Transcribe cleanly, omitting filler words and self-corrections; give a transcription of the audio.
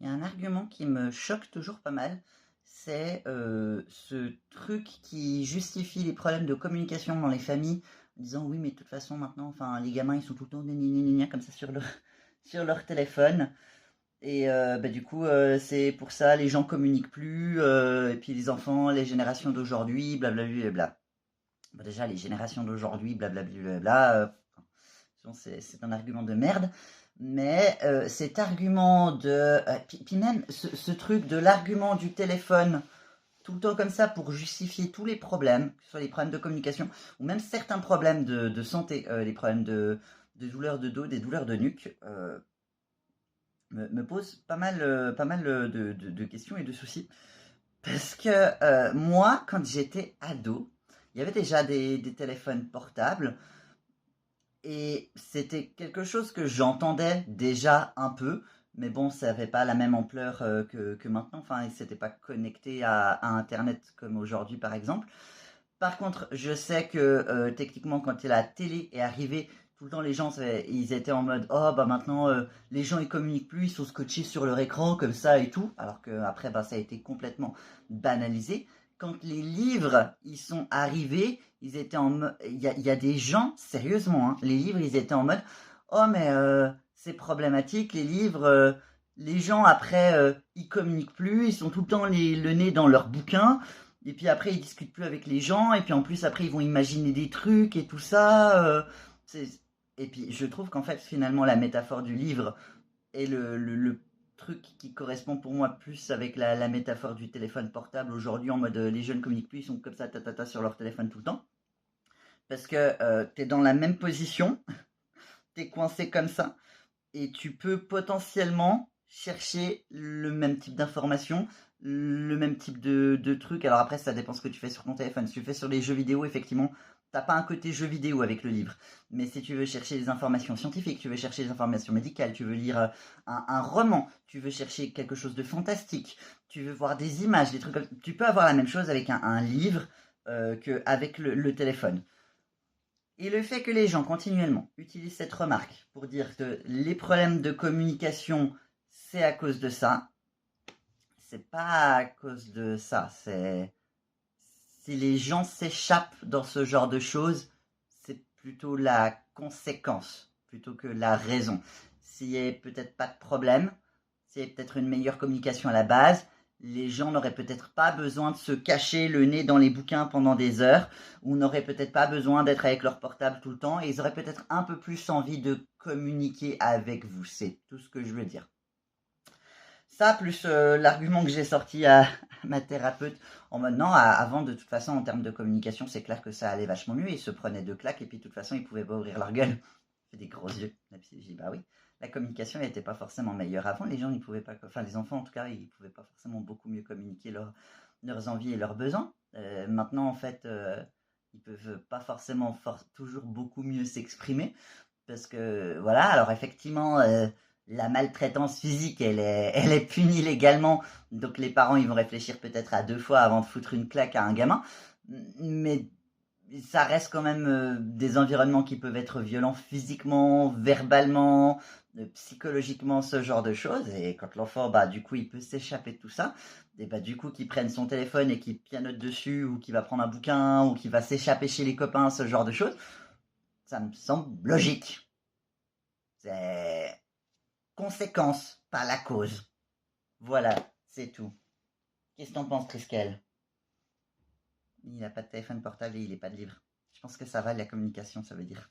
Il y a un argument qui me choque toujours pas mal, c'est ce truc qui justifie les problèmes de communication dans les familles en disant oui mais de toute façon maintenant enfin les gamins ils sont tout le temps gna gna gna gna comme ça sur leur sur leur téléphone et bah, du coup c'est pour ça les gens communiquent plus et puis les enfants les générations d'aujourd'hui blablabla. Bon, déjà les générations d'aujourd'hui blablabla c'est un argument de merde. Mais cet argument de... puis même ce truc de l'argument du téléphone, tout le temps comme ça, pour justifier tous les problèmes, que ce soit les problèmes de communication, ou même certains problèmes de santé, les problèmes de douleurs de dos, des douleurs de nuque, me pose pas mal de questions et de soucis. Parce que moi, quand j'étais ado, il y avait déjà des téléphones portables. Et c'était quelque chose que j'entendais déjà un peu, mais bon, ça n'avait pas la même ampleur que maintenant. Enfin, ils s'était pas connecté à Internet comme aujourd'hui, par exemple. Par contre, je sais que techniquement, quand la télé est arrivée, tout le temps les gens, ils étaient en mode oh bah maintenant les gens ils communiquent plus, ils sont scotchés sur leur écran comme ça et tout. Alors que après bah ça a été complètement banalisé. Quand les livres ils sont arrivés, ils étaient il y a des gens sérieusement, hein, les livres ils étaient en mode oh mais c'est problématique les livres. Les gens après ils communiquent plus, ils sont tout le temps le nez dans leurs bouquins. Et puis après, ils discutent plus avec les gens. Et puis en plus, après, ils vont imaginer des trucs et tout ça. Et puis, je trouve qu'en fait, finalement, la métaphore du livre est le truc qui correspond pour moi plus avec la métaphore du téléphone portable aujourd'hui, en mode les jeunes communiquent plus, ils sont comme ça, sur leur téléphone tout le temps. Parce que tu es dans la même position, tu es coincé comme ça, et tu peux potentiellement chercher le même type d'information, le même type de truc. Alors après, ça dépend ce que tu fais sur ton téléphone. Si tu fais sur les jeux vidéo, effectivement, t'as pas un côté jeu vidéo avec le livre. Mais si tu veux chercher des informations scientifiques, tu veux chercher des informations médicales, tu veux lire un roman, tu veux chercher quelque chose de fantastique, tu veux voir des images, des trucs comme... Tu peux avoir la même chose avec un livre qu'avec le téléphone. Et le fait que les gens continuellement utilisent cette remarque pour dire que les problèmes de communication, c'est à cause de ça, c'est pas à cause de ça. C'est si les gens s'échappent dans ce genre de choses, c'est plutôt la conséquence plutôt que la raison. S'il n'y avait peut-être pas de problème, s'il y avait peut-être une meilleure communication à la base, les gens n'auraient peut-être pas besoin de se cacher le nez dans les bouquins pendant des heures, ou n'auraient peut-être pas besoin d'être avec leur portable tout le temps, et ils auraient peut-être un peu plus envie de communiquer avec vous. C'est tout ce que je veux dire. Ça, plus l'argument que j'ai sorti à ma thérapeute en mode non, avant de toute façon en termes de communication, c'est clair que ça allait vachement mieux. Ils se prenaient deux claques et puis de toute façon ils pouvaient pas ouvrir leur gueule. Fait des gros yeux. Et puis j'ai dit bah oui, la communication n'était pas forcément meilleure avant. Les gens ils pouvaient pas, enfin les enfants en tout cas, ils pouvaient pas forcément beaucoup mieux communiquer leurs envies et leurs besoins. Maintenant en fait, ils peuvent pas forcément toujours beaucoup mieux s'exprimer parce que voilà. Alors effectivement. La maltraitance physique, elle est punie légalement. Donc les parents, ils vont réfléchir peut-être à deux fois avant de foutre une claque à un gamin. Mais ça reste quand même des environnements qui peuvent être violents physiquement, verbalement, psychologiquement, ce genre de choses. Et quand l'enfant, bah, du coup, il peut s'échapper de tout ça, et bah, du coup, qu'il prenne son téléphone et qu'il pianote dessus, ou qu'il va prendre un bouquin, ou qu'il va s'échapper chez les copains, ce genre de choses, ça me semble logique. C'est conséquence, pas la cause. Voilà, c'est tout. Qu'est-ce que t'en penses, Triskel? Il n'a pas de téléphone portable et il n'a pas de livre. Je pense que ça va, la communication, ça veut dire.